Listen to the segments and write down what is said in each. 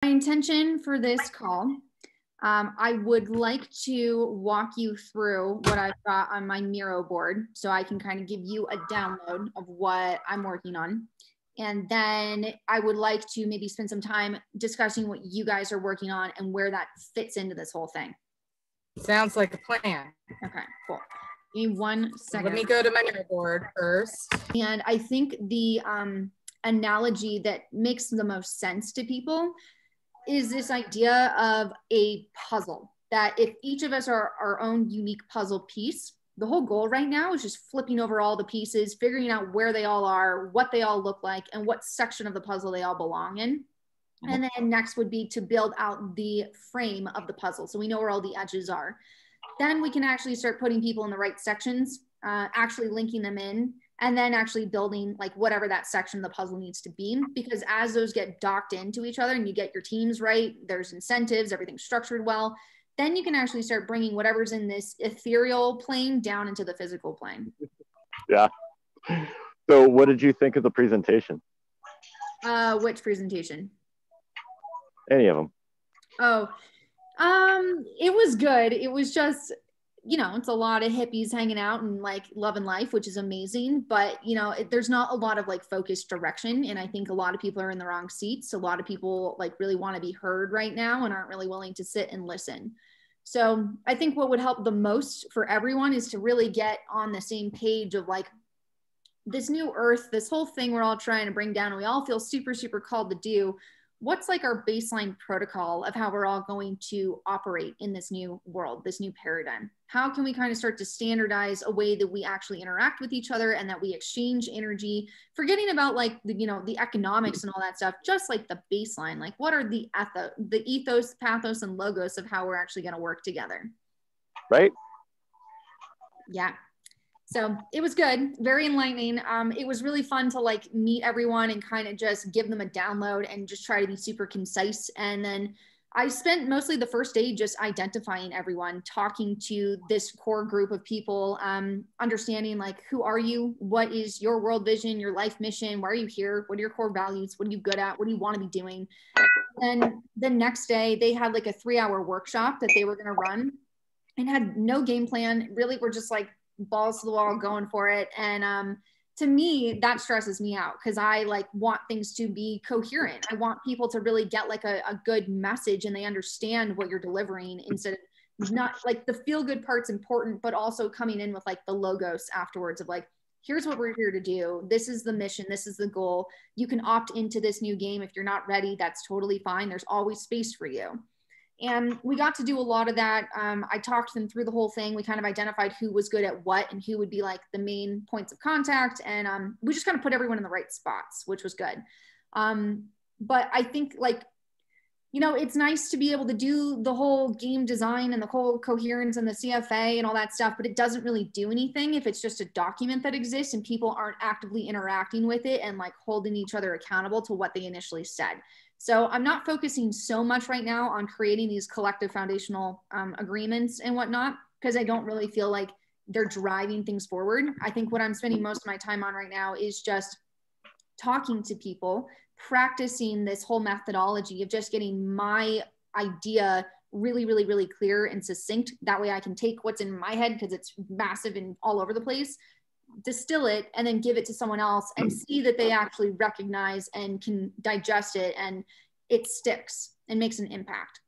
My intention for this call, I would like to walk you through what I've got on my Miro board so I can kind of give you a download of what I'm working on. And then I would like to maybe spend some time discussing what you guys are working on and where that fits into this whole thing. Sounds like a plan. Okay, cool. Give me 1 second. Let me go to my Miro board first. And I think the analogy that makes the most sense to people is this idea of a puzzle, that if each of us are our own unique puzzle piece, the whole goal right now is just flipping over all the pieces, figuring out where they all are, what they all look like, and what section of the puzzle they all belong in. And then next would be to build out the frame of the puzzle, so we know where all the edges are. Then we can actually start putting people in the right sections, actually linking them in, and then actually building like whatever that section of the puzzle needs to be. Because as those get docked into each other and you get your teams right, there's incentives, everything's structured well, then you can actually start bringing whatever's in this ethereal plane down into the physical plane. Yeah. So what did you think of the presentation? Which presentation? Any of them. Oh, it was good. It was just, you know, it's a lot of hippies hanging out and like loving life, which is amazing. But, you know, there's not a lot of like focused direction. And I think a lot of people are in the wrong seats. A lot of people like really want to be heard right now and aren't really willing to sit and listen. So I think what would help the most for everyone is to really get on the same page of like this new earth, this whole thing we're all trying to bring down and we all feel super, super called to do. What's like our baseline protocol of how we're all going to operate in this new world, this new paradigm? How can we kind of start to standardize a way that we actually interact with each other and that we exchange energy, forgetting about like, you know, the economics and all that stuff, just like the baseline, like what are the ethos, pathos, and logos of how we're actually going to work together? Right. Yeah. So it was good, very enlightening. It was really fun to like meet everyone and kind of just give them a download and just try to be super concise. And then I spent mostly the first day just identifying everyone, talking to this core group of people, understanding like, who are you? What is your world vision, your life mission? Why are you here? What are your core values? What are you good at? What do you want to be doing? And the next day they had like a 3-hour workshop that they were going to run and had no game plan. Really, we're just like, balls to the wall going for it. And to me that stresses me out because I like want things to be coherent. I want people to really get like a good message and they understand what you're delivering, instead of not like the feel good part's important, but also coming in with like the logos afterwards of like, here's what we're here to do, this is the mission, this is the goal, you can opt into this new game if you're not ready, that's totally fine, there's always space for you. And we got to do a lot of that. I talked them through the whole thing. We kind of identified who was good at what and who would be like the main points of contact. And we just kind of put everyone in the right spots, which was good. But I think like, you know, it's nice to be able to do the whole game design and the whole coherence and the CFA and all that stuff, but it doesn't really do anything if it's just a document that exists and people aren't actively interacting with it and like holding each other accountable to what they initially said. So I'm not focusing so much right now on creating these collective foundational agreements and whatnot, because I don't really feel like they're driving things forward. I think what I'm spending most of my time on right now is just talking to people, practicing this whole methodology of just getting my idea really, really, really clear and succinct. That way I can take what's in my head, because it's massive and all over the place, distill it, and then give it to someone else and see that they actually recognize and can digest it and it sticks and makes an impact.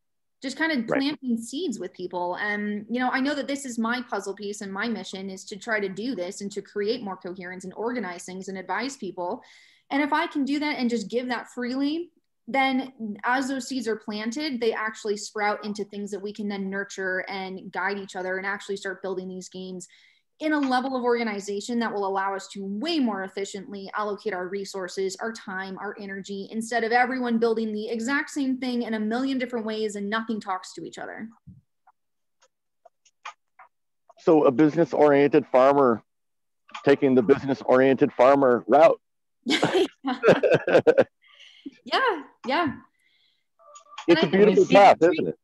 Just kind of planting seeds with people. And, you know, I know that this is my puzzle piece and my mission is to try to do this and to create more coherence and organize things and advise people. And if I can do that and just give that freely, then as those seeds are planted, they actually sprout into things that we can then nurture and guide each other and actually start building these games in a level of organization that will allow us to way more efficiently allocate our resources, our time, our energy, instead of everyone building the exact same thing in a million different ways and nothing talks to each other. So a business-oriented farmer taking the business-oriented farmer route. Yeah. It's a beautiful path, isn't it?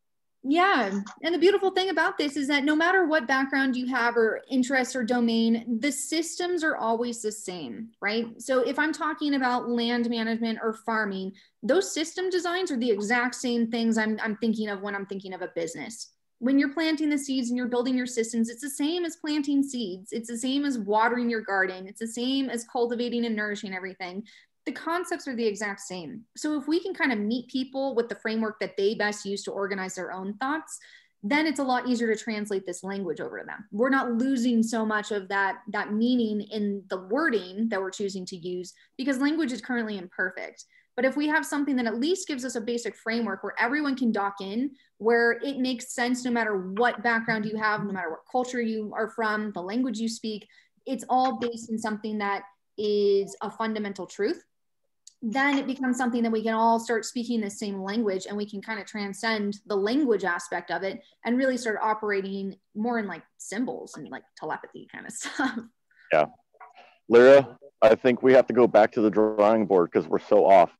Yeah. And the beautiful thing about this is that no matter what background you have or interest or domain, the systems are always the same, right? So if I'm talking about land management or farming, those system designs are the exact same things I'm thinking of when I'm thinking of a business. When you're planting the seeds and you're building your systems, it's the same as planting seeds. It's the same as watering your garden. It's the same as cultivating and nourishing everything. The concepts are the exact same. So if we can kind of meet people with the framework that they best use to organize their own thoughts, then it's a lot easier to translate this language over to them. We're not losing so much of that meaning in the wording that we're choosing to use because language is currently imperfect. But if we have something that at least gives us a basic framework where everyone can dock in, where it makes sense no matter what background you have, no matter what culture you are from, the language you speak, it's all based in something that is a fundamental truth, then it becomes something that we can all start speaking the same language and we can kind of transcend the language aspect of it and really start operating more in like symbols and like telepathy kind of stuff. Yeah. Lyra, I think we have to go back to the drawing board because we're so off.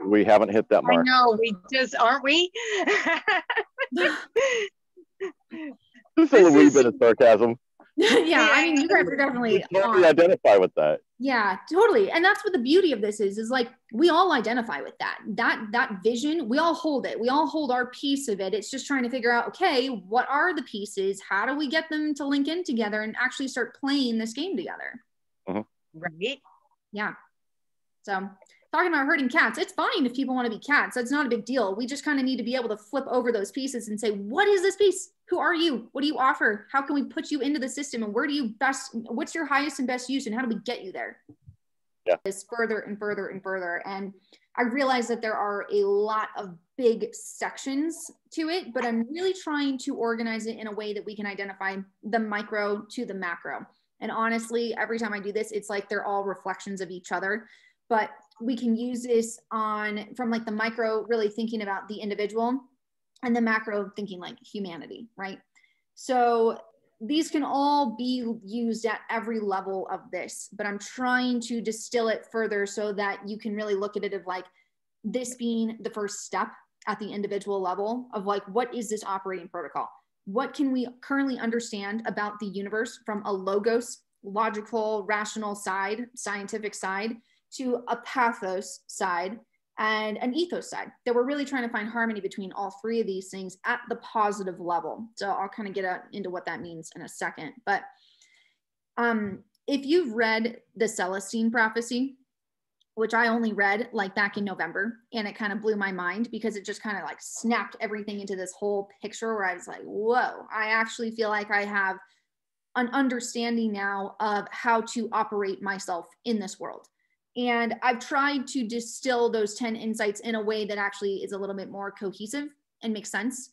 We haven't hit that mark. I know, we just, aren't we? Just a wee bit of sarcasm. Yeah, I mean, you guys are definitely totally identify with that. Yeah, totally. And that's what the beauty of this is like we all identify with that vision. We all hold it. We all hold our piece of it. It's just trying to figure out, okay, what are the pieces? How do we get them to link in together and actually start playing this game together? Mm-hmm. Right. Yeah. So talking about herding cats, it's fine if people want to be cats. That's not a big deal. We just kind of need to be able to flip over those pieces and say, what is this piece? Who are you? What do you offer? How can we put you into the system? And where do you what's your highest and best use? And how do we get you there? Yeah. This further and further and further. And I realize that there are a lot of big sections to it, but I'm really trying to organize it in a way that we can identify the micro to the macro. And honestly, every time I do this, it's like they're all reflections of each other. But we can use this from like the micro, really thinking about the individual, and the macro thinking like humanity, right? So these can all be used at every level of this, but I'm trying to distill it further so that you can really look at it of like this being the first step at the individual level of like, what is this operating protocol? What can we currently understand about the universe from a logos, logical, rational side, scientific side, to a pathos side and an ethos side, that we're really trying to find harmony between all three of these things at the positive level. So I'll kind of get into what that means in a second. But if you've read the Celestine prophecy, which I only read like back in November, and it kind of blew my mind because it just kind of like snapped everything into this whole picture where I was like, whoa, I actually feel like I have an understanding now of how to operate myself in this world. And I've tried to distill those 10 insights in a way that actually is a little bit more cohesive and makes sense,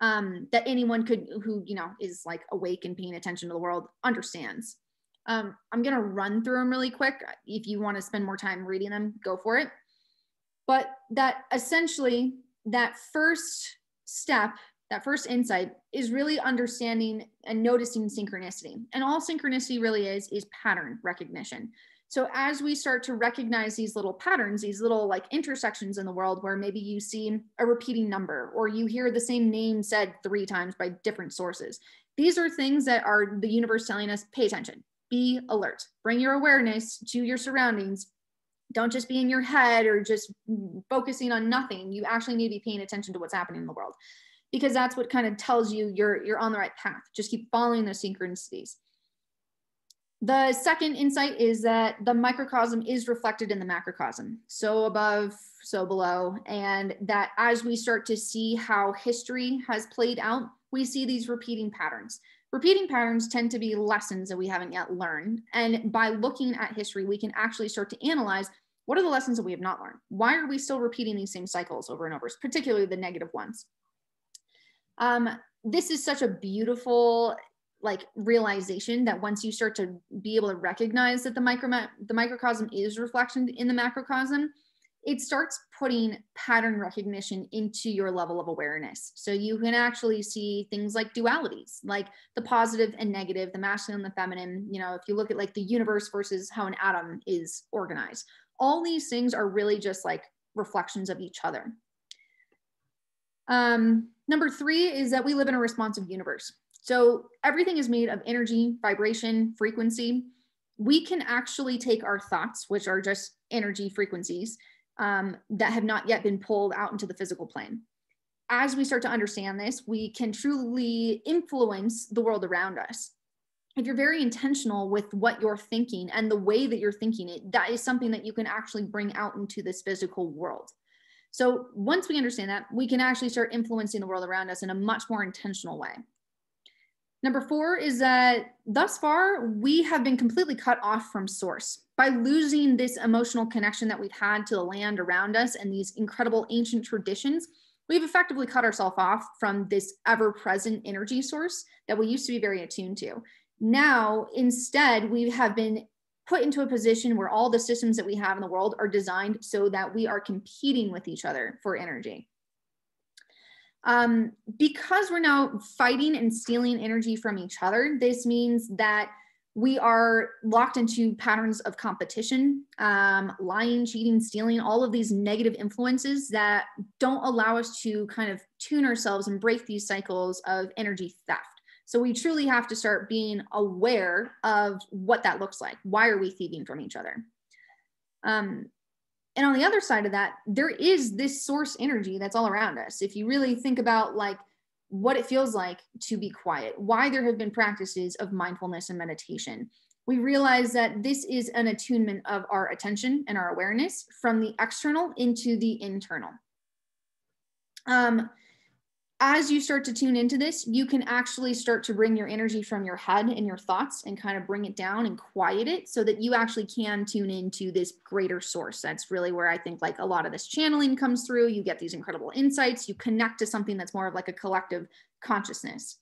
that anyone who, is like awake and paying attention to the world understands. I'm going to run through them really quick. If you want to spend more time reading them, go for it. But that essentially, that first step, that first insight is really understanding and noticing synchronicity. And all synchronicity really is pattern recognition. So as we start to recognize these little patterns, these little like intersections in the world where maybe you see a repeating number or you hear the same name said 3 times by different sources. These are things that are the universe telling us, pay attention, be alert, bring your awareness to your surroundings. Don't just be in your head or just focusing on nothing. You actually need to be paying attention to what's happening in the world, because that's what kind of tells you you're on the right path. Just keep following those synchronicities. The second insight is that the microcosm is reflected in the macrocosm. So above, so below. And that as we start to see how history has played out, we see these repeating patterns. Repeating patterns tend to be lessons that we haven't yet learned. And by looking at history, we can actually start to analyze, what are the lessons that we have not learned? Why are we still repeating these same cycles over and over, particularly the negative ones? This is such a beautiful like realization that once you start to be able to recognize that the microcosm is reflection in the macrocosm, it starts putting pattern recognition into your level of awareness. So you can actually see things like dualities, like the positive and negative, the masculine and the feminine. If you look at like the universe versus how an atom is organized, all these things are really just like reflections of each other. Number 3 is that we live in a responsive universe. So everything is made of energy, vibration, frequency. We can actually take our thoughts, which are just energy frequencies, that have not yet been pulled out into the physical plane. As we start to understand this, we can truly influence the world around us. If you're very intentional with what you're thinking and the way that you're thinking it, that is something that you can actually bring out into this physical world. So once we understand that, we can actually start influencing the world around us in a much more intentional way. Number 4 is that thus far, we have been completely cut off from source. By losing this emotional connection that we've had to the land around us and these incredible ancient traditions, we've effectively cut ourselves off from this ever-present energy source that we used to be very attuned to. Now, instead, we have been put into a position where all the systems that we have in the world are designed so that we are competing with each other for energy. Because we're now fighting and stealing energy from each other, this means that we are locked into patterns of competition, lying, cheating, stealing, all of these negative influences that don't allow us to kind of tune ourselves and break these cycles of energy theft. So we truly have to start being aware of what that looks like. Why are we thieving from each other? And on the other side of that, there is this source energy that's all around us. If you really think about like what it feels like to be quiet, why there have been practices of mindfulness and meditation, we realize that this is an attunement of our attention and our awareness from the external into the internal. As you start to tune into this, you can actually start to bring your energy from your head and your thoughts and kind of bring it down and quiet it so that you actually can tune into this greater source. That's really where I think like a lot of this channeling comes through. You get these incredible insights. You connect to something that's more of like a collective consciousness.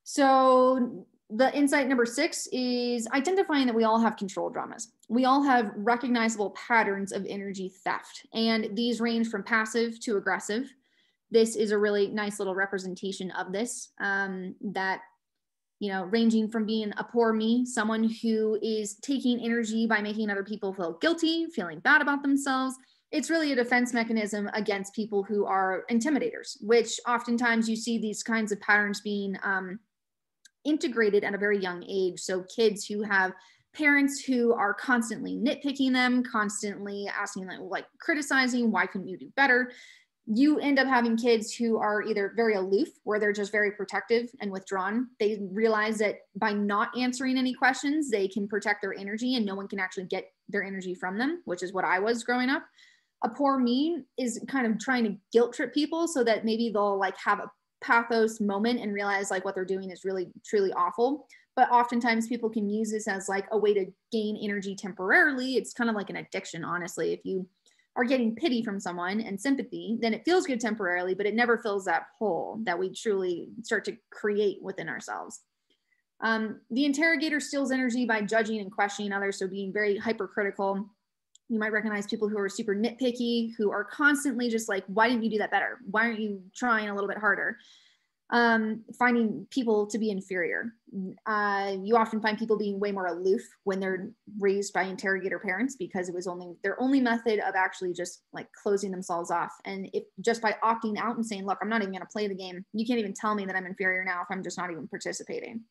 So the insight number 6 is identifying that we all have control dramas. We all have recognizable patterns of energy theft, and these range from passive to aggressive. This is a really nice little representation of this, that, you know, ranging from being a poor me, someone who is taking energy by making other people feel guilty, feeling bad about themselves. It's really a defense mechanism against people who are intimidators, which oftentimes you see these kinds of patterns being integrated at a very young age. So kids who have parents who are constantly nitpicking them, constantly asking them, like criticizing, why couldn't you do better? You end up having kids who are either very aloof, where they're just very protective and withdrawn. They realize that by not answering any questions, they can protect their energy and no one can actually get their energy from them, which is what I was growing up. A poor me is kind of trying to guilt trip people so that maybe they'll like have a pathos moment and realize like what they're doing is really truly awful. But oftentimes people can use this as like a way to gain energy temporarily. It's kind of like an addiction, honestly. If you are getting pity from someone and sympathy, then it feels good temporarily, but it never fills that hole that we truly start to create within ourselves. The interrogator steals energy by judging and questioning others, so being very hypercritical. You might recognize people who are super nitpicky, who are constantly just like, why didn't you do that better? Why aren't you trying a little bit harder? Finding people to be inferior. You often find people being way more aloof when they're raised by interrogator parents, because it was their only method of actually just like closing themselves off. And if just by opting out and saying, look, I'm not even going to play the game. You can't even tell me that I'm inferior now if I'm just not even participating.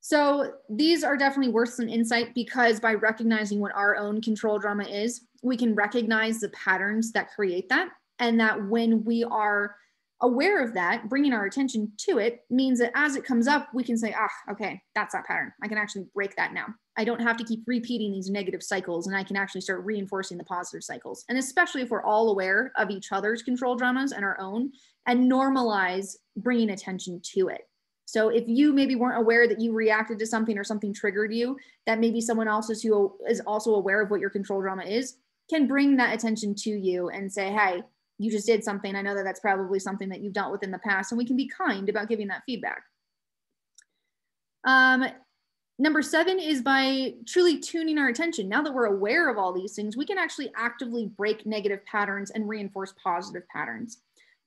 So these are definitely worth some insight, because by recognizing what our own control drama is, we can recognize the patterns that create that. And that when we are aware of that, bringing our attention to it means that as it comes up, we can say, okay, that's that pattern. I can actually break that now. I don't have to keep repeating these negative cycles, and I can actually start reinforcing the positive cycles. And especially if we're all aware of each other's control dramas and our own, and normalize bringing attention to it. So if you maybe weren't aware that you reacted to something or something triggered you, that maybe someone else who is also aware of what your control drama is, can bring that attention to you and say, hey, you just did something. I know that that's probably something that you've dealt with in the past, and we can be kind about giving that feedback. Number 7 is by truly tuning our attention. Now that we're aware of all these things, we can actually actively break negative patterns and reinforce positive patterns.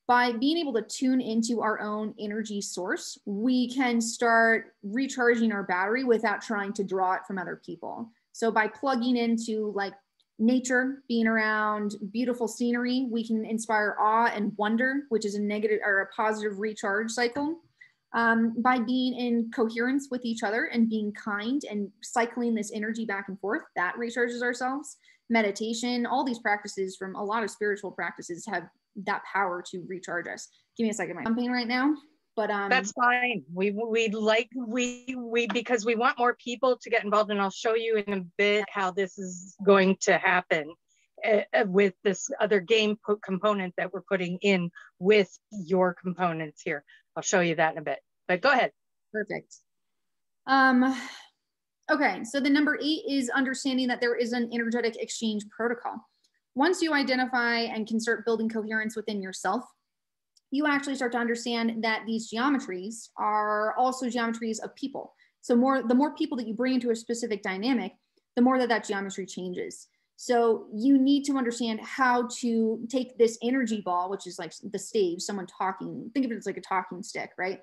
By being able to tune into our own energy source, we can start recharging our battery without trying to draw it from other people. So by plugging into like nature, being around beautiful scenery. We can inspire awe and wonder, which is a negative or a positive recharge cycle. By being in coherence with each other and being kind and cycling this energy back and forth, that recharges ourselves. Meditation, all these practices from a lot of spiritual practices have that power to recharge us. Give me a second, I'm jumping right now, but that's fine. We because we want more people to get involved, and I'll show you in a bit how this is going to happen with this other game component that we're putting in with your components here. I'll show you that in a bit, but go ahead. Perfect. Okay, so the number 8 is understanding that there is an energetic exchange protocol. Once you identify and can start building coherence within yourself, you actually start to understand that these geometries are also geometries of people. So the more people that you bring into a specific dynamic, the more that geometry changes. So you need to understand how to take this energy ball, which is like the stage, someone talking, think of it as like a talking stick, right?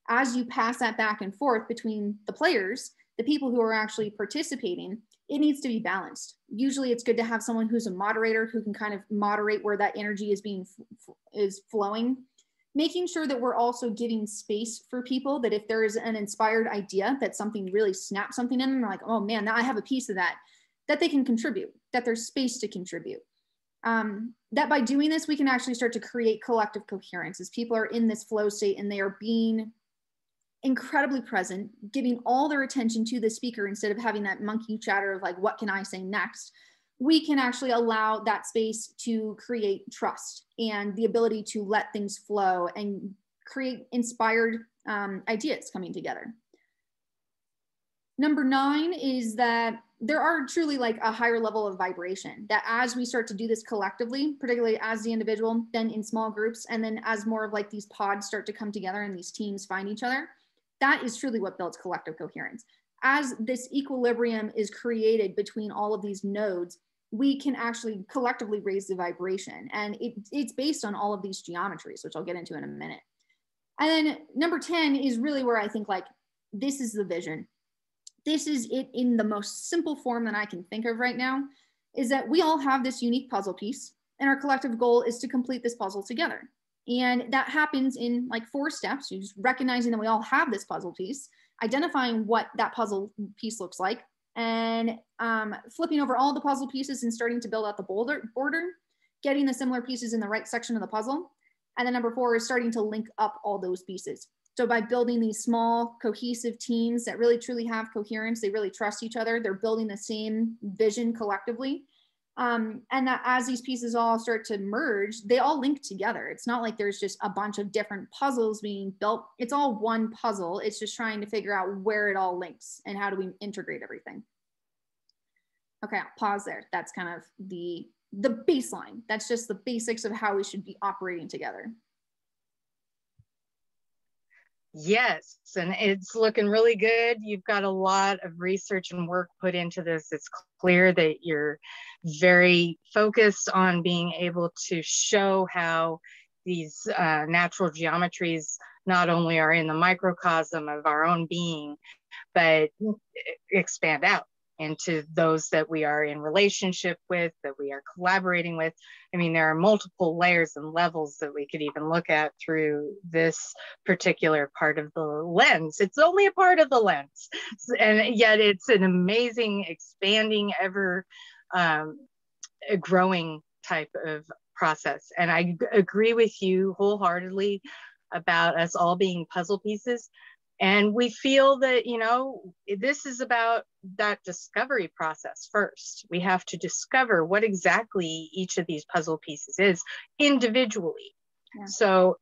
As you pass that back and forth between the players, the people who are actually participating, it needs to be balanced. Usually it's good to have someone who's a moderator who can kind of moderate where that energy is flowing, making sure that we're also giving space for people, that if there is an inspired idea that something really snaps something in them, like, oh man, now I have a piece of that they can contribute, that there's space to contribute. That by doing this, we can actually start to create collective coherence as people are in this flow state and they are being incredibly present, giving all their attention to the speaker instead of having that monkey chatter of like, what can I say next? We can actually allow that space to create trust and the ability to let things flow and create inspired ideas coming together. Number 9 is that there are truly like a higher level of vibration, that as we start to do this collectively, particularly as the individual, then in small groups, and then as more of like these pods start to come together and these teams find each other, that is truly what builds collective coherence. As this equilibrium is created between all of these nodes, we can actually collectively raise the vibration. And it's based on all of these geometries, which I'll get into in a minute. And then number 10 is really where I think like, this is the vision. This is it in the most simple form that I can think of right now, is that we all have this unique puzzle piece and our collective goal is to complete this puzzle together. And that happens in like 4 steps. You're just recognizing that we all have this puzzle piece, identifying what that puzzle piece looks like, and flipping over all the puzzle pieces and starting to build out the border, getting the similar pieces in the right section of the puzzle. And then number 4 is starting to link up all those pieces. So by building these small cohesive teams that really truly have coherence, they really trust each other, they're building the same vision collectively. And that as these pieces all start to merge, they all link together. It's not like there's just a bunch of different puzzles being built. It's all one puzzle. It's just trying to figure out where it all links and how do we integrate everything. Okay, I'll pause there. That's kind of the baseline. That's just the basics of how we should be operating together. Yes, and it's looking really good. You've got a lot of research and work put into this. It's clear that you're very focused on being able to show how these natural geometries not only are in the microcosm of our own being, but expand out into those that we are in relationship with, that we are collaborating with. I mean, there are multiple layers and levels that we could even look at through this particular part of the lens. It's only a part of the lens, and yet it's an amazing, expanding, ever growing type of process. And I agree with you wholeheartedly about us all being puzzle pieces. And we feel that, you know, this is about that discovery process first. We have to discover what exactly each of these puzzle pieces is individually. Yeah. So,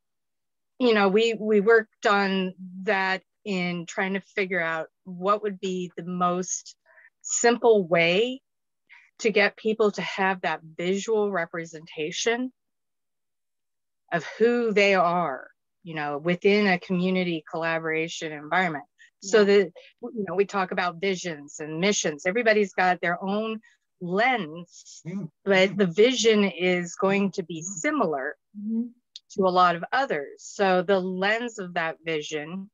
you know, we worked on that in trying to figure out what would be the most simple way to get people to have that visual representation of who they are, you know, within a community collaboration environment. Yeah. So that, you know, we talk about visions and missions. Everybody's got their own lens, but the vision is going to be similar to a lot of others. So the lens of that vision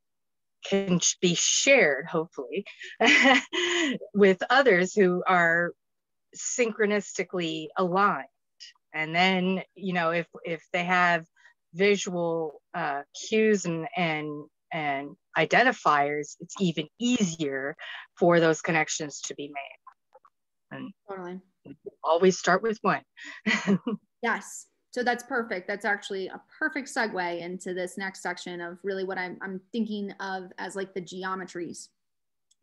can be shared, hopefully, with others who are synchronistically aligned. And then, you know, if they have visual cues and identifiers, it's even easier for those connections to be made. And Totally. Always start with one. Yes. So that's perfect. That's actually a perfect segue into this next section of really what I'm thinking of as like the geometries.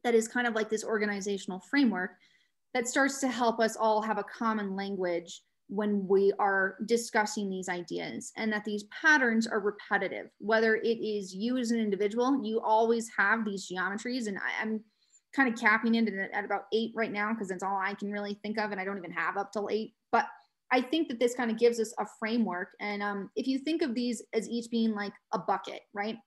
That is kind of like this organizational framework that starts to help us all have a common language when we are discussing these ideas, and that these patterns are repetitive. Whether it is you as an individual, you always have these geometries, and I'm kind of capping it at about 8 right now because that's all I can really think of, and I don't even have up till 8. But I think that this kind of gives us a framework. And if you think of these as each being like a bucket, right?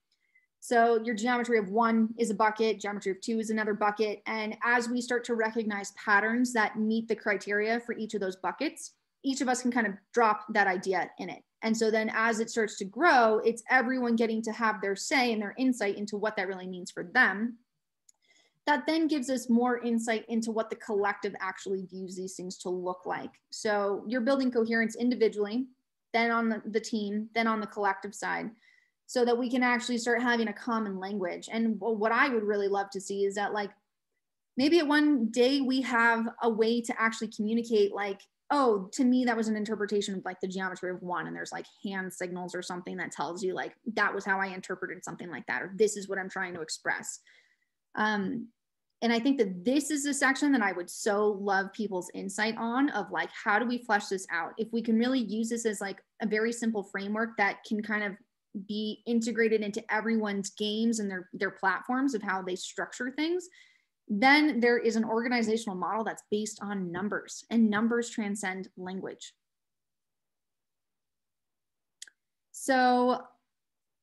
So your geometry of 1 is a bucket, geometry of 2 is another bucket. And as we start to recognize patterns that meet the criteria for each of those buckets, each of us can kind of drop that idea in it. And so then as it starts to grow, it's everyone getting to have their say and their insight into what that really means for them. That then gives us more insight into what the collective actually views these things to look like. So you're building coherence individually, then on the team, then on the collective side, so that we can actually start having a common language. And what I would really love to see is that, like, maybe at one day we have a way to actually communicate, like, oh, to me, that was an interpretation of like the geometry of 1, and there's like hand signals or something that tells you like, that was how I interpreted something like that, or this is what I'm trying to express. And I think that this is a section that I would so love people's insight on, of like, how do we flesh this out? If we can really use this as like a very simple framework that can kind of be integrated into everyone's games and their platforms of how they structure things, then there is an organizational model that's based on numbers, and numbers transcend language. So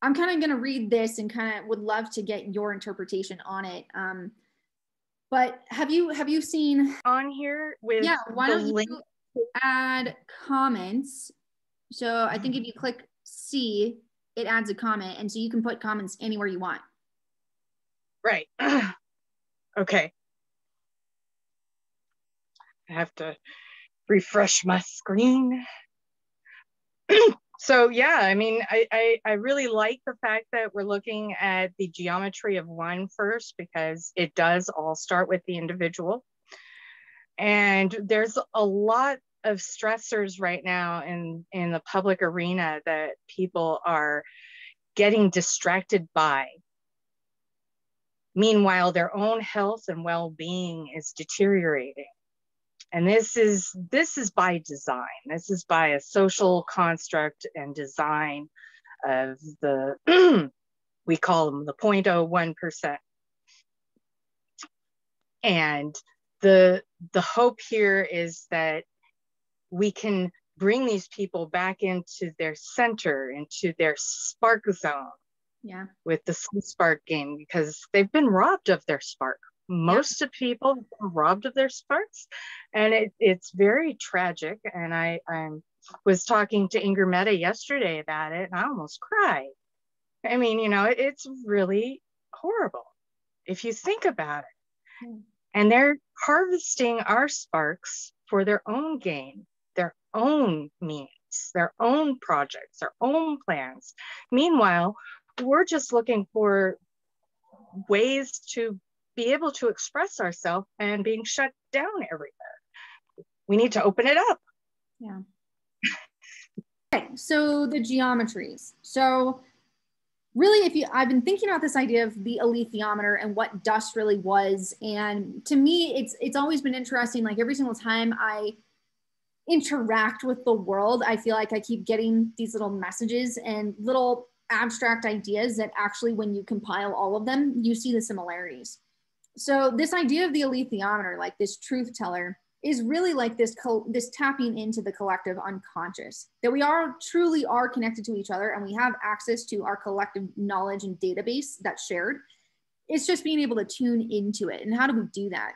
I'm kind of going to read this and kind of would love to get your interpretation on it. But have you seen on here with, yeah, why don't link? you add comments? So I think if you click C, it adds a comment, and so you can put comments anywhere you want. Right. Okay. I have to refresh my screen. So yeah, I mean, I really like the fact that we're looking at the geometry of 1 first, because it does all start with the individual. And there's a lot of stressors right now in the public arena that people are getting distracted by. Meanwhile, their own health and well-being is deteriorating. And this is by design. This is by a social construct and design of the, we call them the 0.01%. And the hope here is that we can bring these people back into their center, into their spark zone. Yeah. With the spark game, because they've been robbed of their spark. Most of people have been robbed of their sparks, and it's very tragic. And I was talking to Inger Meta yesterday about it, and I almost cried. I mean, you know, it's really horrible if you think about it. And they're harvesting our sparks for their own gain, their own means, their own projects, their own plans. Meanwhile, we're just looking for ways to be able to express ourselves and being shut down everywhere. We need to open it up. Yeah. Okay, so the geometries. So really, I've been thinking about this idea of the alethiometer and what dust really was. And to me, it's always been interesting. Like every single time I interact with the world, I feel like I keep getting these little messages and little abstract ideas that actually, when you compile all of them, you see the similarities. So this idea of the alethiometer, like this truth teller, is really like this tapping into the collective unconscious, that we truly are connected to each other, and we have access to our collective knowledge and database that's shared. It's just being able to tune into it. And how do we do that?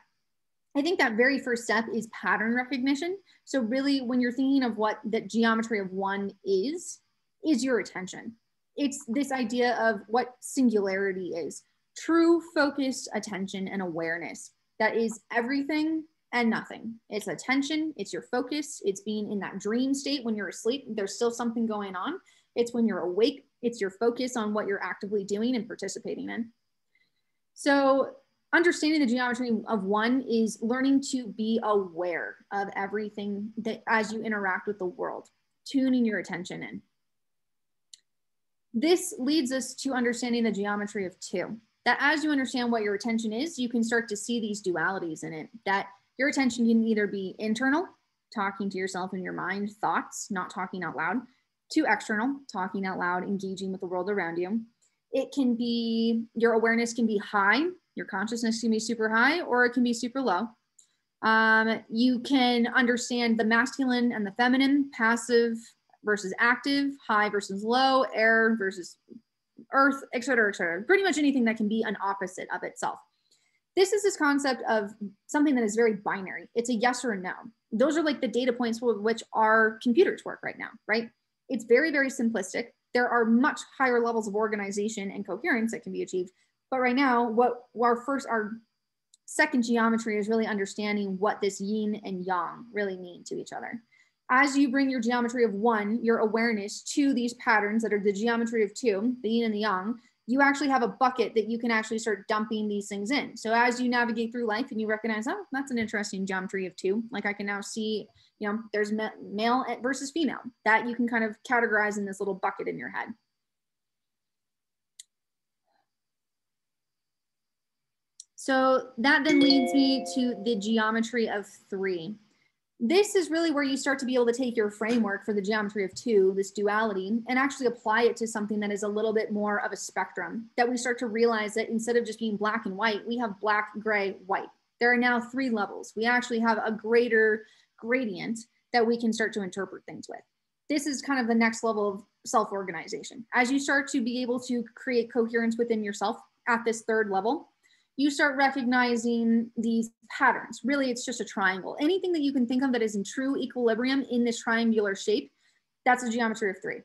I think that very first step is pattern recognition. So really, when you're thinking of what the geometry of 1 is your attention. It's this idea of what singularity is: true focused attention and awareness. That is everything and nothing. It's attention, it's your focus, it's being in that dream state when you're asleep. There's still something going on. It's when you're awake, it's your focus on what you're actively doing and participating in. So understanding the geometry of one is learning to be aware of everything that as you interact with the world, tuning your attention in. This leads us to understanding the geometry of two, that as you understand what your attention is, you can start to see these dualities in it, that your attention can either be internal, talking to yourself in your mind, thoughts, not talking out loud, to external, talking out loud, engaging with the world around you. It can be, your awareness can be high, your consciousness can be super high, or it can be super low. You can understand the masculine and the feminine, passive versus active, high versus low, air versus earth, et cetera, et cetera. Pretty much anything that can be an opposite of itself. This is this concept of something that is very binary. It's a yes or a no. Those are like the data points with which our computers work right now, right? It's very, very simplistic. There are much higher levels of organization and coherence that can be achieved. But right now, what our second geometry is really understanding what this yin and yang really mean to each other. As you bring your geometry of one, your awareness to these patterns that are the geometry of two, the yin and the yang, you actually have a bucket that you can actually start dumping these things in. So as you navigate through life and you recognize, oh, that's an interesting geometry of two. Like I can now see, you know, there's male versus female, that you can kind of categorize in this little bucket in your head. So that then leads me to the geometry of three. This is really where you start to be able to take your framework for the geometry of two, this duality, and actually apply it to something that is a little bit more of a spectrum, that we start to realize that instead of just being black and white, we have black, gray, white. There are now three levels. We actually have a greater gradient that we can start to interpret things with. This is kind of the next level of self-organization. As you start to be able to create coherence within yourself at this third level, you start recognizing these patterns. Really, it's just a triangle. Anything that you can think of that is in true equilibrium in this triangular shape, that's a geometry of three.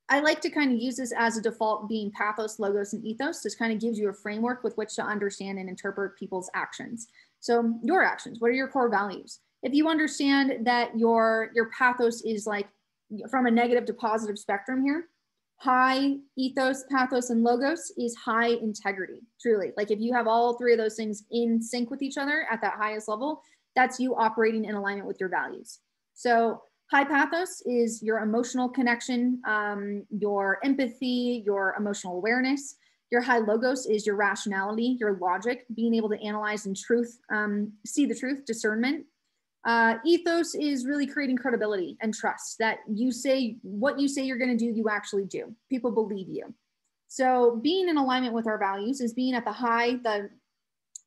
I like to kind of use this as a default being pathos, logos, and ethos. This kind of gives you a framework with which to understand and interpret people's actions. So your actions, what are your core values? If you understand that your pathos is like from a negative to positive spectrum here, high ethos, pathos, and logos is high integrity, truly. Like if you have all three of those things in sync with each other at that highest level, that's you operating in alignment with your values. So high pathos is your emotional connection, your empathy, your emotional awareness. Your high logos is your rationality, your logic, being able to analyze and see the truth, discernment. Ethos is really creating credibility and trust, that you say what you say you're going to do, you actually do. People believe you. So being in alignment with our values is being at the high, the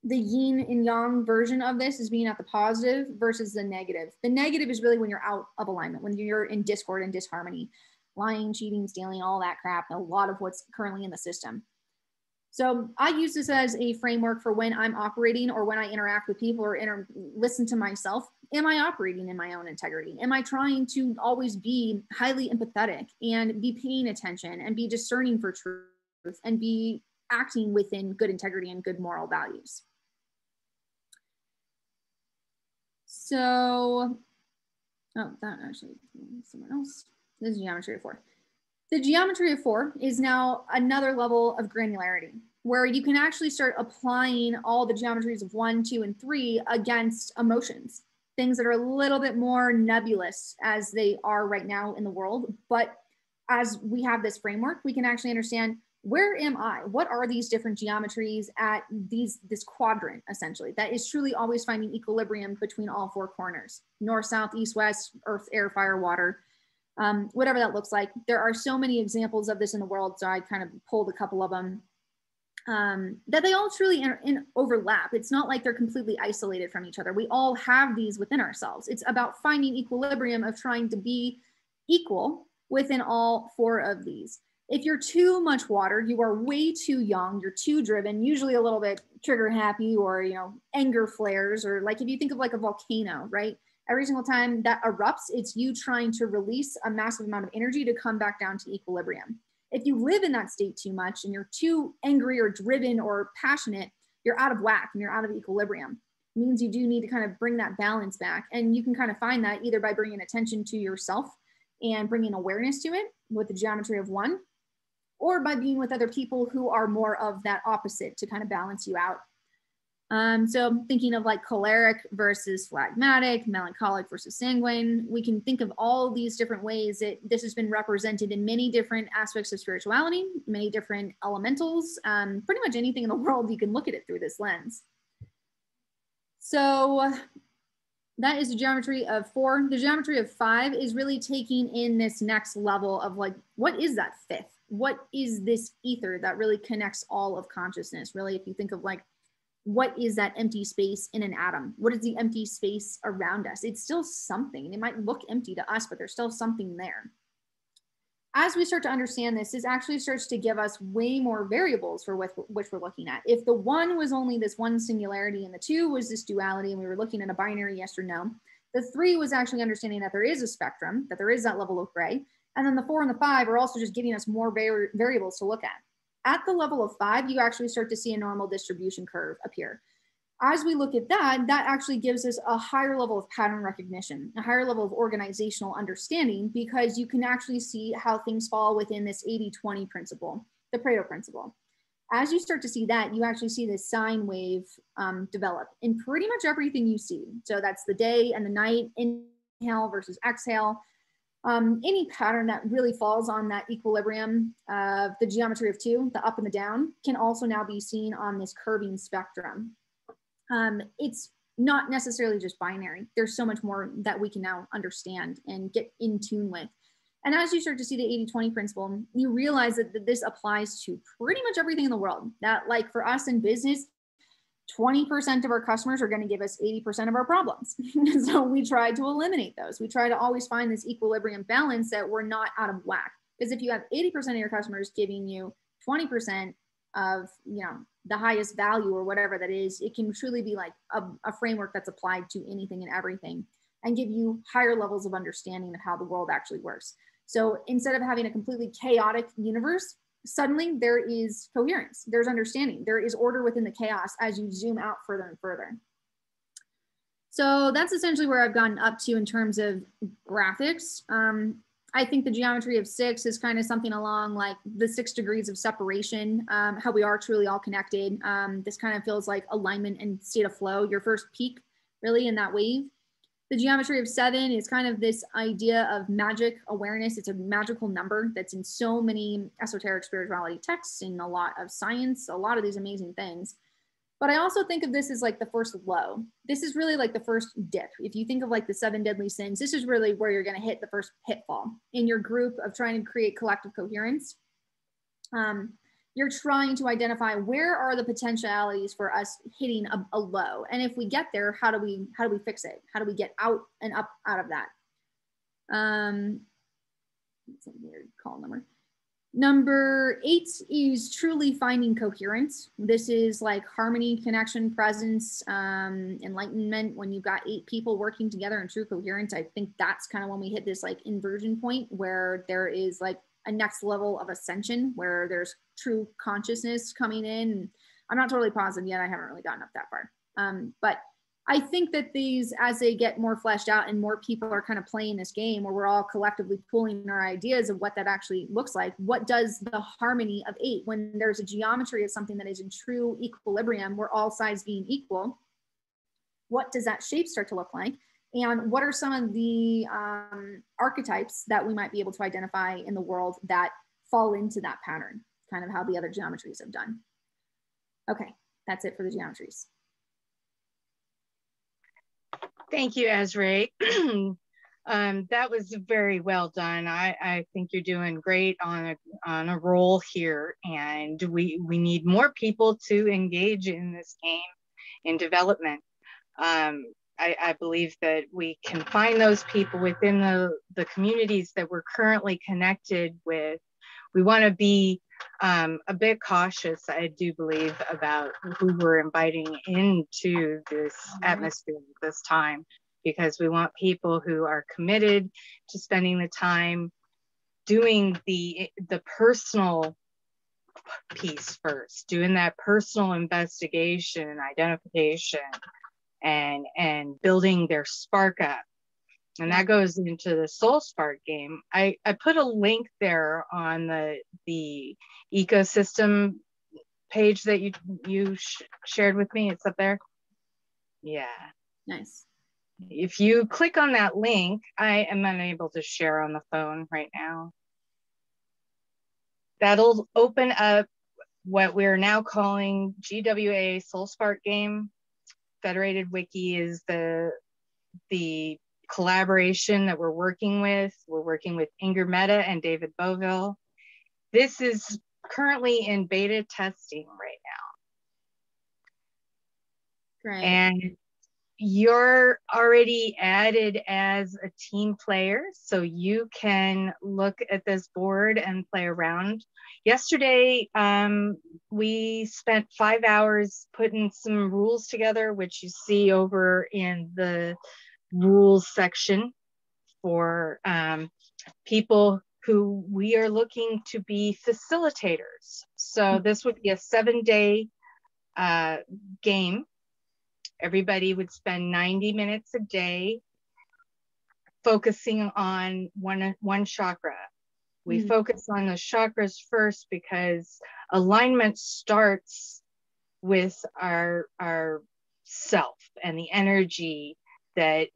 yin and yang version of this is being at the positive versus the negative. The negative is really when you're out of alignment, when you're in discord and disharmony, lying, cheating, stealing, all that crap, a lot of what's currently in the system. So I use this as a framework for when I'm operating or when I interact with people or listen to myself. Am I operating in my own integrity? Am I trying to always be highly empathetic and be paying attention and be discerning for truth and be acting within good integrity and good moral values? So, oh, that actually, someone else. This is geometry of four. The geometry of four is now another level of granularity where you can actually start applying all the geometries of 1, 2, and 3 against emotions, things that are a little bit more nebulous as they are right now in the world. But as we have this framework, we can actually understand, where am I? What are these different geometries at this quadrant, essentially, that is truly always finding equilibrium between all four corners, north, south, east, west, earth, air, fire, water. Whatever that looks like. There are so many examples of this in the world, so I kind of pulled a couple of them, that they all truly overlap. It's not like they're completely isolated from each other. We all have these within ourselves. It's about finding equilibrium of trying to be equal within all four of these. If you're too much water, you are way too young, you're too driven, usually a little bit trigger happy, or, you know, anger flares, or like if you think of like a volcano, right? Every single time that erupts, it's you trying to release a massive amount of energy to come back down to equilibrium. If you live in that state too much and you're too angry or driven or passionate, you're out of whack and you're out of equilibrium. means you do need to kind of bring that balance back. And you can kind of find that either by bringing attention to yourself and bringing awareness to it with the geometry of 1, or by being with other people who are more of that opposite to kind of balance you out. So thinking of like choleric versus phlegmatic, melancholic versus sanguine, we can think of all these different ways that this has been represented in many different aspects of spirituality, many different elementals, pretty much anything in the world, you can look at it through this lens. So that is the geometry of 4. The geometry of 5 is really taking in this next level of like, what is that 5th? What is this ether that really connects all of consciousness? Really, if you think of like, what is that empty space in an atom? What is the empty space around us? It's still something. It might look empty to us, but there's still something there. As we start to understand this, this actually starts to give us way more variables for which we're looking at. If the 1 was only this one singularity and the 2 was this duality and we were looking at a binary yes or no, the 3 was actually understanding that there is a spectrum, that there is that level of gray, and then the 4 and the 5 are also just giving us more variables to look at. At the level of 5, you actually start to see a normal distribution curve appear. As we look at that, that actually gives us a higher level of pattern recognition, a higher level of organizational understanding, because you can actually see how things fall within this 80-20 principle, the Pareto principle. As you start to see that, you actually see this sine wave develop in pretty much everything you see. So that's the day and the night, inhale versus exhale. Any pattern that really falls on that equilibrium of the geometry of 2, the up and the down, can also now be seen on this curving spectrum. It's not necessarily just binary. There's so much more that we can now understand and get in tune with. And as you start to see the 80-20 principle, you realize that this applies to pretty much everything in the world. That, like for us in business, 20% of our customers are going to give us 80% of our problems. So we try to eliminate those. We try to always find this equilibrium balance that we're not out of whack. Because if you have 80% of your customers giving you 20% of, you know, the highest value or whatever that is, it can truly be like a framework that's applied to anything and everything and give you higher levels of understanding of how the world actually works. So instead of having a completely chaotic universe, suddenly there is coherence, there's understanding, there is order within the chaos as you zoom out further and further. So that's essentially where I've gotten up to in terms of graphics. I think the geometry of 6 is kind of something along like the 6 degrees of separation, how we are truly all connected. This kind of feels like alignment and state of flow, your first peak really in that wave. The geometry of 7 is kind of this idea of magic awareness. It's a magical number that's in so many esoteric spirituality texts, in a lot of science, a lot of these amazing things. But I also think of this as like the first low. This is really like the first dip. If you think of like the 7 deadly sins, this is really where you're going to hit the first pitfall in your group of trying to create collective coherence. You're trying to identify where are the potentialities for us hitting a low, and if we get there, how do we fix it? How do we get out and up out of that? It's a weird call number. Number 8 is truly finding coherence. This is like harmony, connection, presence, enlightenment. When you've got 8 people working together in true coherence, I think that's kind of when we hit this like inversion point where there is like a next level of ascension where there's true consciousness coming in. I'm not totally positive yet. I haven't really gotten up that far. But I think that these, as they get more fleshed out and more people are kind of playing this game where we're all collectively pooling our ideas of what that actually looks like, what does the harmony of 8, when there's a geometry of something that is in true equilibrium, where all sides being equal, what does that shape start to look like? And what are some of the archetypes that we might be able to identify in the world that fall into that pattern, kind of how the other geometries have done. Okay, that's it for the geometries. Thank you, Azuraye. That was very well done. I think you're doing great on a roll here, and we need more people to engage in this game in development. I believe that we can find those people within the communities that we're currently connected with. We want to be a bit cautious, I do believe, about who we're inviting into this atmosphere this time, because we want people who are committed to spending the time doing the personal piece first, doing that personal investigation, identification, and building their spark up. And that goes into the Soul Spark game. I put a link there on the ecosystem page that you shared with me. It's up there. Yeah. Nice. If you click on that link, I am unable to share on the phone right now. That'll open up what we're now calling GWA Soul Spark game. Federated Wiki is the collaboration that we're working with. We're working with Inger Mehta and David Boville. This is currently in beta testing right now. Great. And you're already added as a team player, so you can look at this board and play around. Yesterday, we spent 5 hours putting some rules together, which you see over in the rules section for people who we are looking to be facilitators. So this would be a 7-day game. Everybody would spend 90 minutes a day focusing on one chakra. We focus on the chakras first because alignment starts with our self and the energy that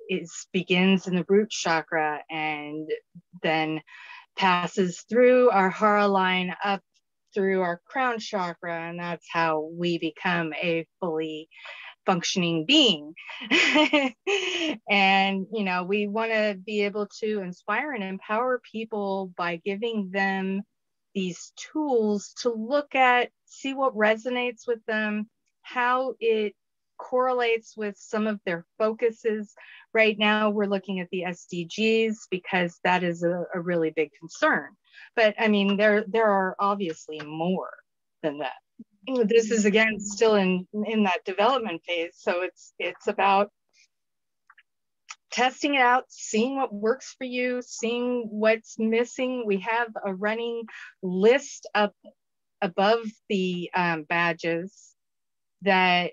begins in the root chakra and then passes through our hara line up through our crown chakra, and that's how we become a fully functioning being. And you know, we want to be able to inspire and empower people by giving them these tools to look at, see what resonates with them, how it correlates with some of their focuses. Right now we're looking at the SDGs because that is a really big concern, but I mean there are obviously more than that. This is again still in that development phase, so it's about testing it out, seeing what works for you, seeing what's missing. We have a running list up above the badges that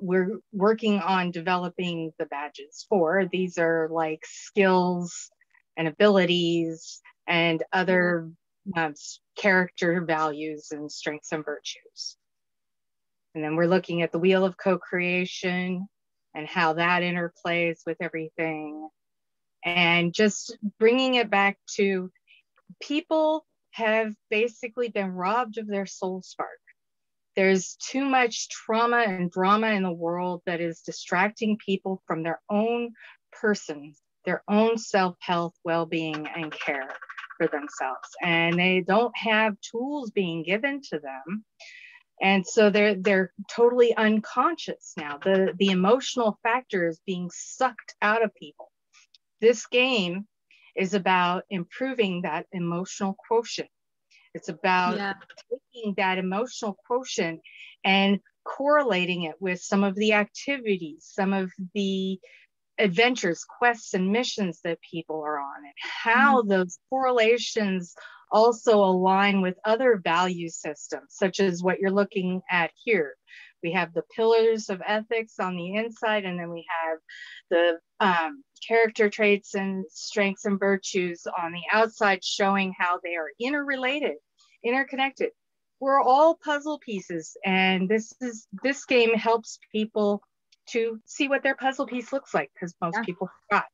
we're working on developing the badges for. These are like skills and abilities and other character values and strengths and virtues. And then we're looking at the wheel of co-creation and how that interplays with everything. And just bringing it back to people have basically been robbed of their soul spark. There's too much trauma and drama in the world that is distracting people from their own person, their own self-health, well-being, and care for themselves. And they don't have tools being given to them. And so they're totally unconscious now. The emotional factor is being sucked out of people. This game is about improving that emotional quotient. It's about taking that emotional quotient and correlating it with some of the activities, some of the adventures, quests, and missions that people are on, and how those correlations also align with other value systems, such as what you're looking at here. We have the pillars of ethics on the inside, and then we have the character traits and strengths and virtues on the outside, showing how they are interrelated, interconnected. We're all puzzle pieces, and this game helps people to see what their puzzle piece looks like, because most people forgot.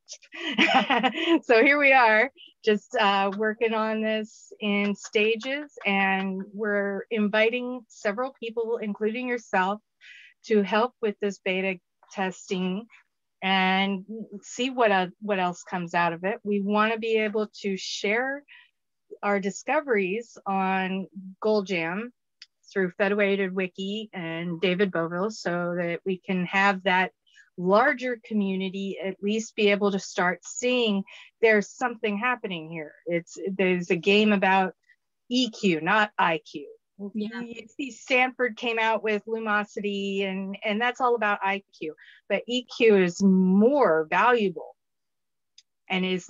So here we are, just working on this in stages, and we're inviting several people, including yourself, to help with this beta testing and see what else comes out of it. We want to be able to share our discoveries on Gold Jam through Federated Wiki and David Boville, so that we can have that larger community at least be able to start seeing there's something happening here. There's a game about EQ, not IQ. Yeah. You see Stanford came out with Lumosity, and that's all about IQ, but EQ is more valuable and is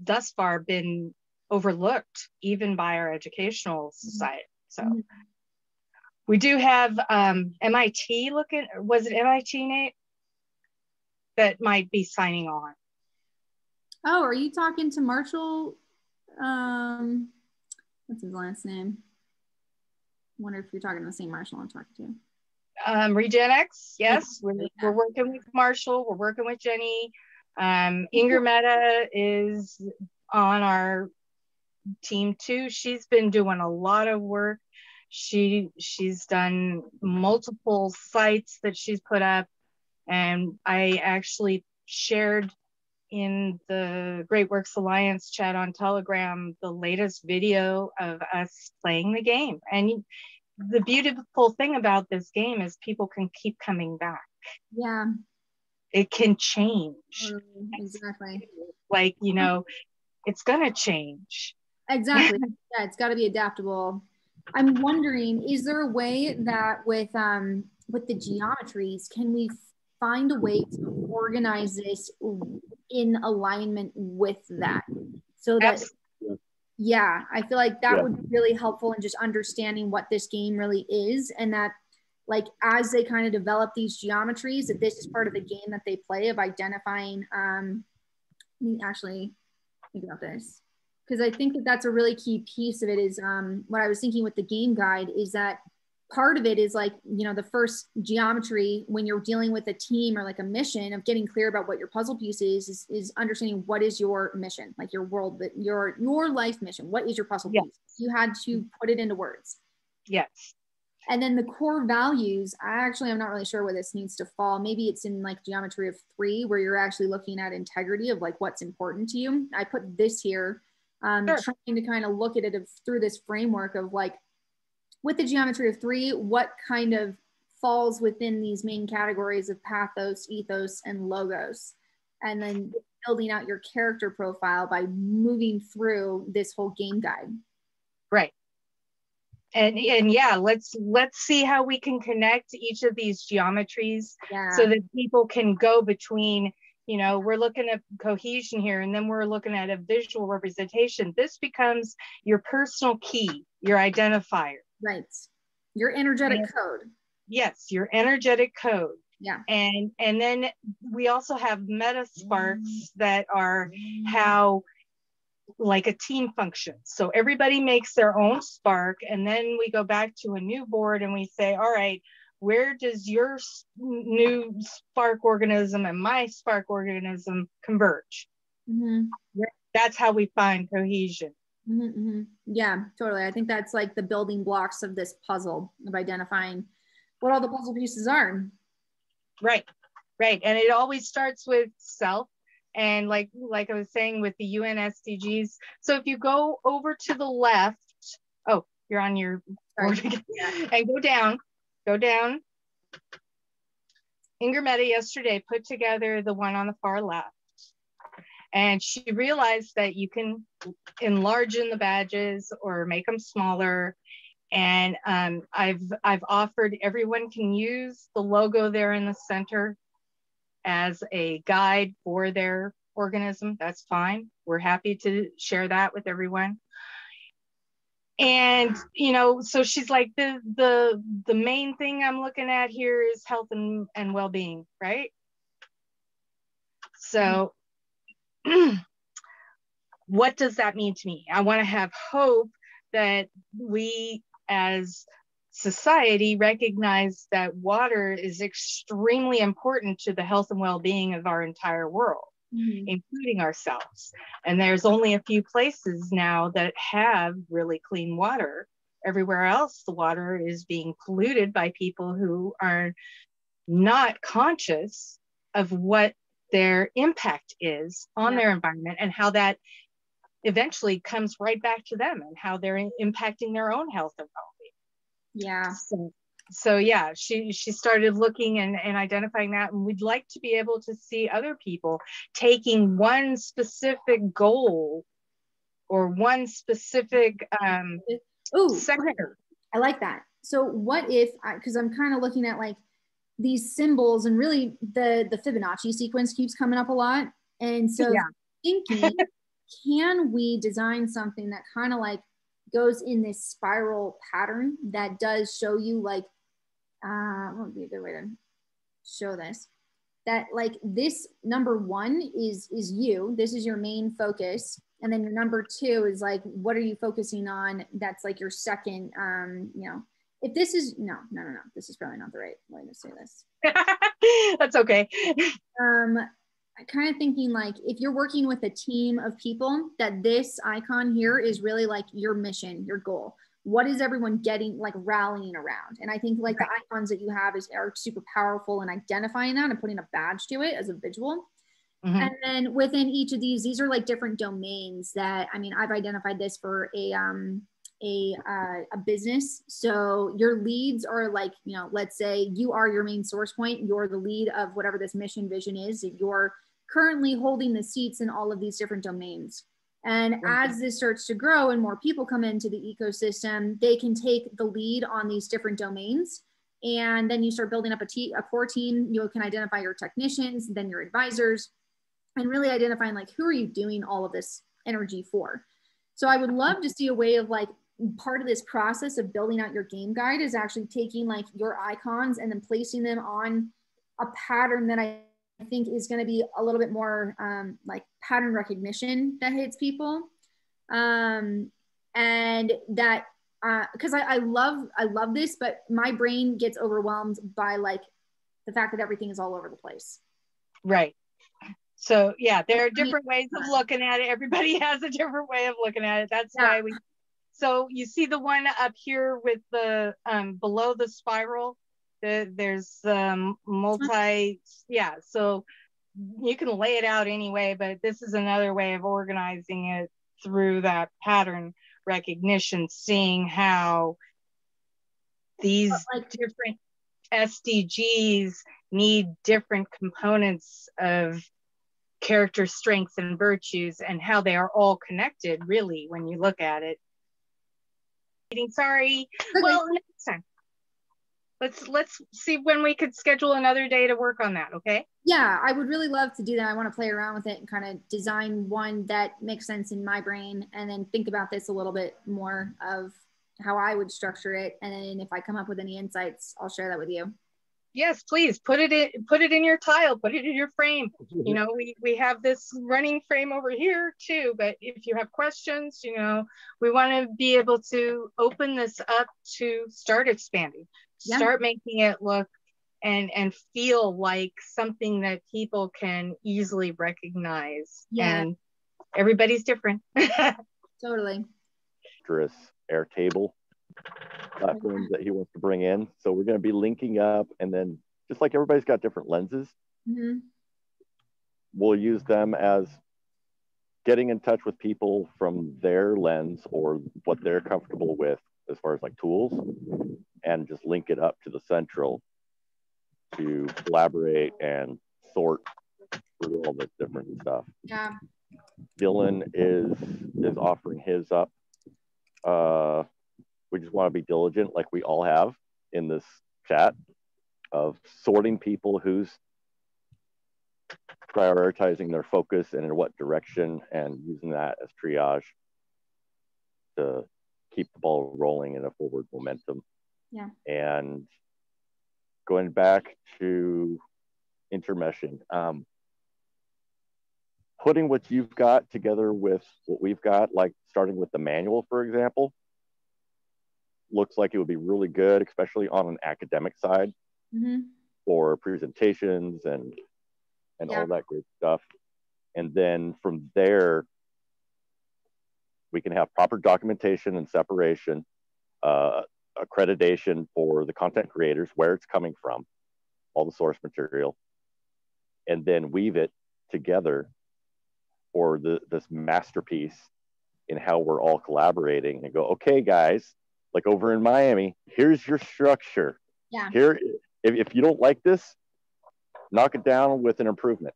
thus far been overlooked even by our educational society. So we do have MIT looking. Was it MIT, Nate? that might be signing on. Oh, are you talking to Marshall? What's his last name? I wonder if you're talking to the same Marshall I'm talking to. Regenex, yes, we're working with Marshall, we're working with Jenny. Ingermeta is on our team too. She's been doing a lot of work. She's done multiple sites that she's put up, and I actually shared in the Great Works Alliance chat on Telegram the latest video of us playing the game. And the beautiful thing about this game is people can keep coming back. Yeah. It can change. Exactly. Like, you know, it's gonna change. Exactly. Yeah, it's got to be adaptable. I'm wondering, is there a way that with the geometries, can we find a way to organize this in alignment with that? So that, yeah, I feel like that would be really helpful in just understanding what this game really is, and that like as they kind of develop these geometries, that this is part of the game that they play of identifying. Let me actually think about this, because I think that that's a really key piece of it is what I was thinking with the game guide is that part of it is like, you know, the first geometry when you're dealing with a team or like a mission of getting clear about what your puzzle piece is understanding what is your mission, like your world, that your life mission. What is your puzzle piece? You had to put it into words. Yes. And then the core values, I'm not really sure where this needs to fall. Maybe it's in like geometry of 3 where you're actually looking at integrity of like what's important to you. I put this here, trying to kind of look at it through this framework of like, with the geometry of 3, what kind of falls within these main categories of pathos, ethos, and logos, and then building out your character profile by moving through this whole game guide. Right. And yeah, let's see how we can connect each of these geometries so that people can go between, you know, we're looking at cohesion here, and then we're looking at a visual representation. This becomes your personal key, your identifier. Right. Your energetic code. Yes, your energetic code. Yeah. And then we also have meta sparks that are how like a team functions. So everybody makes their own spark, and then we go back to a new board and we say, all right, where does your new spark organism and my spark organism converge? Mm-hmm. That's how we find cohesion. Mm-hmm, mm-hmm. Yeah, totally. I think that's like the building blocks of this puzzle of identifying what all the puzzle pieces are. Right, right. And it always starts with self. And like I was saying with the UN SDGs. So if you go over to the left, oh, you're on your board again, and go down. Ingermeta yesterday put together the one on the far left. And she realized that you can enlarge in the badges or make them smaller. And I've offered everyone can use the logo there in the center as a guide for their organism. That's fine. We're happy to share that with everyone. And, you know, so she's like, the main thing I'm looking at here is health and well-being, right? So what does that mean to me? I want to have hope that we as society recognize that water is extremely important to the health and well-being of our entire world, including ourselves. And there's only a few places now that have really clean water. Everywhere else, the water is being polluted by people who are not conscious of what their impact is on their environment and how that eventually comes right back to them and how they're impacting their own health and well-being. Yeah. So yeah, she started looking and identifying that, and we'd like to be able to see other people taking one specific goal or one specific sector. I like that. So what if, because I'm kind of looking at like these symbols, and really the Fibonacci sequence keeps coming up a lot. And so thinking, can we design something that kind of like goes in this spiral pattern that does show you like, what would be a good way to show this? that like this number one is you. This is your main focus. And then your number two is like, what are you focusing on? That's like your second, you know, if this is, no, this is probably not the right way to say this. That's okay. Kind of thinking like, if you're working with a team of people, that this icon here is really like your mission, your goal. What is everyone getting, like rallying around? And I think like the icons that you have are super powerful in identifying that and putting a badge to it as a visual. Mm-hmm. And then within each of these are like different domains that, I mean, I've identified this for a business. So your leads are like, you know, let's say you are your main source point. You're the lead of whatever this mission vision is. You're currently holding the seats in all of these different domains. And as this starts to grow and more people come into the ecosystem, they can take the lead on these different domains. And then you start building up a core team. You can identify your technicians, then your advisors, and really identifying like, who are you doing all of this energy for? So I would love to see a way of like, part of this process of building out your game guide is actually taking like your icons and then placing them on a pattern that I think is going to be a little bit more like pattern recognition that hits people. And that, because I love this, but my brain gets overwhelmed by like the fact that everything is all over the place. Right. So yeah, there are different ways of looking at it. Everybody has a different way of looking at it. That's why so you see the one up here with the below the spiral, there's multi, so you can lay it out anyway, but this is another way of organizing it through that pattern recognition, seeing how these different SDGs need different components of character strengths and virtues and how they are all connected really when you look at it. Sorry. Okay. Well, next time. Let's see when we could schedule another day to work on that, okay? Yeah, I would really love to do that. I want to play around with it and kind of design one that makes sense in my brain and then think about this a little bit more of how I would structure it. And then if I come up with any insights, I'll share that with you. Yes, please put it in your tile, put it in your frame. You know, we have this running frame over here too, but if you have questions, you know, we want to be able to open this up to start expanding, start making it look and feel like something that people can easily recognize. And everybody's different. Totally. Airtable platforms that he wants to bring in. So we're going to be linking up, and then just like everybody's got different lenses, we'll use them as getting in touch with people from their lens or what they're comfortable with as far as like tools, and just link it up to the central to collaborate and sort through all this different stuff. Yeah. Dylan is offering his up. We just want to be diligent, like we all have in this chat, of sorting people who's prioritizing their focus and in what direction, and using that as triage to keep the ball rolling in a forward momentum. Yeah. And going back to intermeshing, putting what you've got together with what we've got, like starting with the manual, for example, looks like it would be really good, especially on an academic side for presentations and all that great stuff. And then from there, we can have proper documentation and separation, accreditation for the content creators, where it's coming from, all the source material, and then weave it together for this masterpiece in how we're all collaborating, and go, okay, guys, like over in Miami, here's your structure. Yeah. Here, if you don't like this, knock it down with an improvement.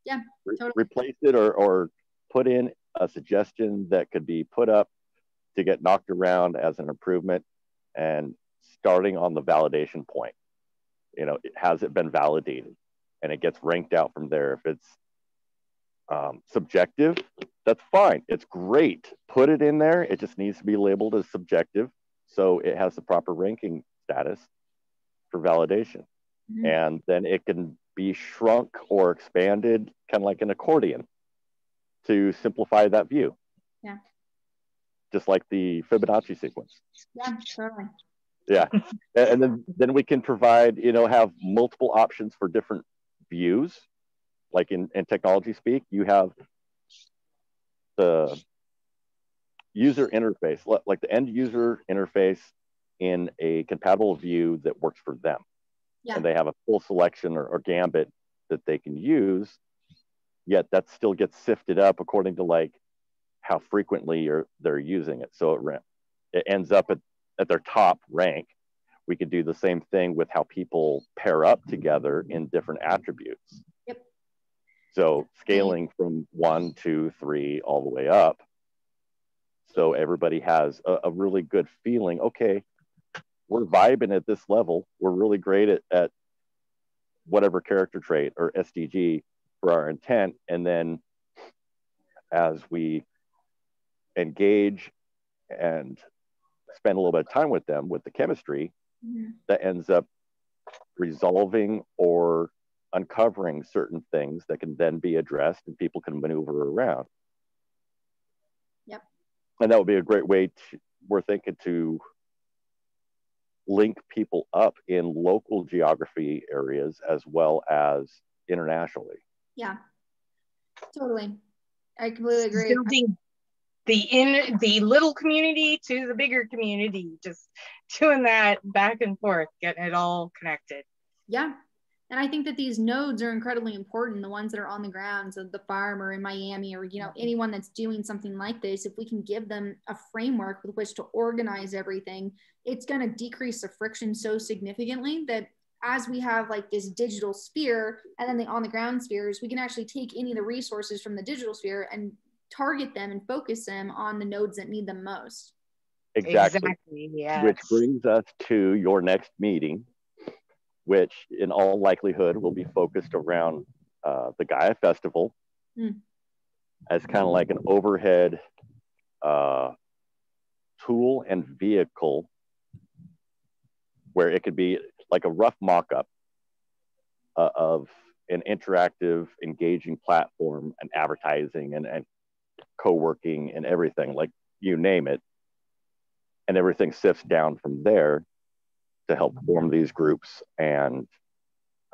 Yeah. Totally. Replace it or put in a suggestion that could be put up to get knocked around as an improvement, and starting on the validation point. You know, has it been validated? And it gets ranked out from there. If it's subjective, that's fine. It's great. Put it in there. It just needs to be labeled as subjective, so it has the proper ranking status for validation. And then it can be shrunk or expanded, kind of like an accordion, to simplify that view. Yeah. Just like the Fibonacci sequence. Yeah, totally. Yeah. And then we can provide, have multiple options for different views. Like in technology speak, you have the user interface, like the end user interface in a compatible view that works for them. Yeah. And they have a full selection or gambit that they can use, yet that still gets sifted up according to like how frequently they're using it. So it ends up at their top rank. We could do the same thing with how people pair up together in different attributes. Yep. So scaling from 1, 2, 3, all the way up. So everybody has a really good feeling. Okay, we're vibing at this level. We're really great at whatever character trait or SDG for our intent. And then as we engage and spend a little bit of time with them with the chemistry, that ends up resolving or uncovering certain things that can then be addressed and people can maneuver around. Yep. And that would be a great way we're thinking to link people up in local geography areas as well as internationally. Yeah, totally. I completely agree. Building the little community to the bigger community, just doing that back and forth, getting it all connected. Yeah. And I think that these nodes are incredibly important, the ones that are on the grounds of the farm or in Miami or, anyone that's doing something like this. If we can give them a framework with which to organize everything, it's going to decrease the friction so significantly that as we have like this digital sphere and then the on the ground spheres, we can actually take any of the resources from the digital sphere and target them and focus them on the nodes that need them most. Exactly. Yes. Which brings us to your next meeting, which in all likelihood will be focused around the Gaia Festival as kind of like an overhead tool and vehicle where it could be like a rough mock-up of an interactive, engaging platform and advertising and co-working and everything, like you name it. And everything sifts down from there to help form these groups and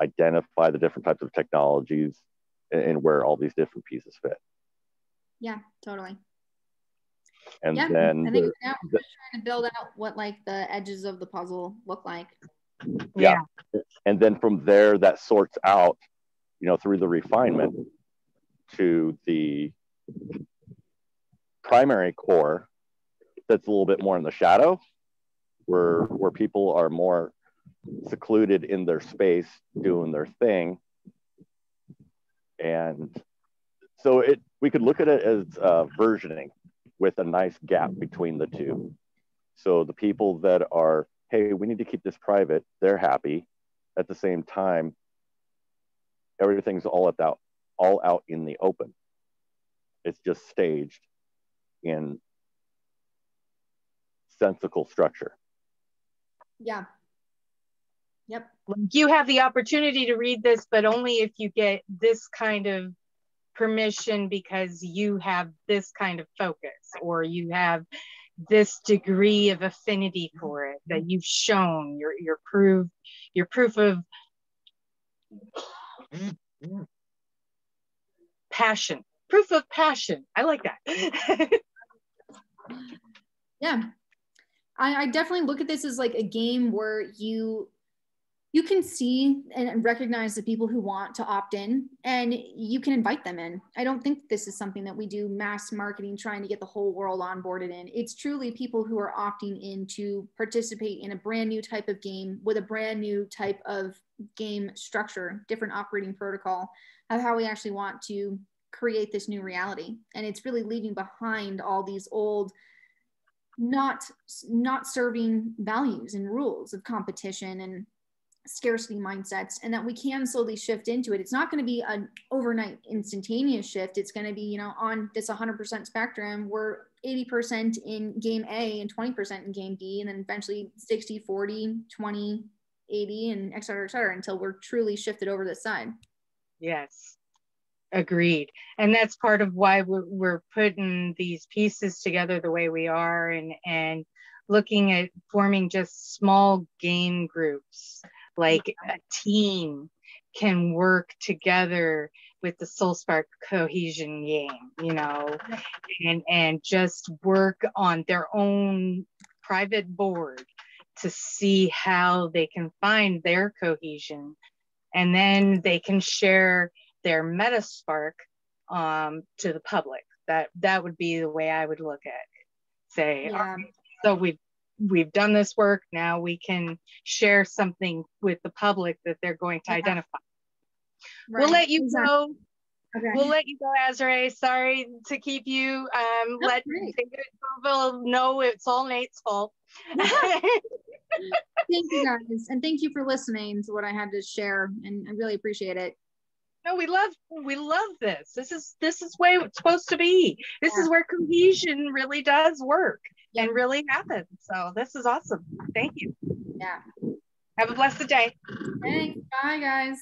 identify the different types of technologies and where all these different pieces fit. Yeah, totally. And then I think now we're just trying to build out what like the edges of the puzzle look like. Yeah. And then from there, that sorts out, through the refinement to the primary core that's a little bit more in the shadow, where people are more secluded in their space doing their thing. And so we could look at it as versioning with a nice gap between the two. So the people that are, hey, we need to keep this private, they're happy. At the same time, everything's all out in the open. It's just staged in sensical structure. Yeah. Yep. You have the opportunity to read this, but only if you get this kind of permission because you have this kind of focus or you have this degree of affinity for it that you've shown your proof of passion. Proof of passion. I like that. Yeah. I definitely look at this as like a game where you can see and recognize the people who want to opt in and you can invite them in. I don't think this is something that we do mass marketing trying to get the whole world onboarded in. It's truly people who are opting in to participate in a brand new type of game with a brand new type of game structure, different operating protocol of how we actually want to create this new reality. And it's really leaving behind all these old, not serving values and rules of competition and scarcity mindsets, and that we can slowly shift into it. It's not going to be an overnight instantaneous shift. It's going to be, on this 100% spectrum, we're 80% in game A and 20% in game B, and then eventually 60, 40, 20, 80 and et cetera, until we're truly shifted over this side. Yes. Agreed. And that's part of why we're putting these pieces together the way we are, and looking at forming just small game groups, like a team can work together with the Soul Spark Cohesion game, you know, and just work on their own private board to see how they can find their cohesion, and then they can share their meta spark to the public. That would be the way I would look at it. Say, yeah. Okay, so we've done this work, now we can share something with the public that they're going to identify. Right. We'll let you go. Okay. We'll let you go, Azuraye. Sorry to keep you. Let David know it's all Nate's fault. Thank you guys, and thank you for listening to what I had to share, and I really appreciate it. No, we love this. This is where it's supposed to be. This is where cohesion really does work and really happens. So this is awesome. Thank you. Yeah. Have a blessed day. Thanks. Bye, guys.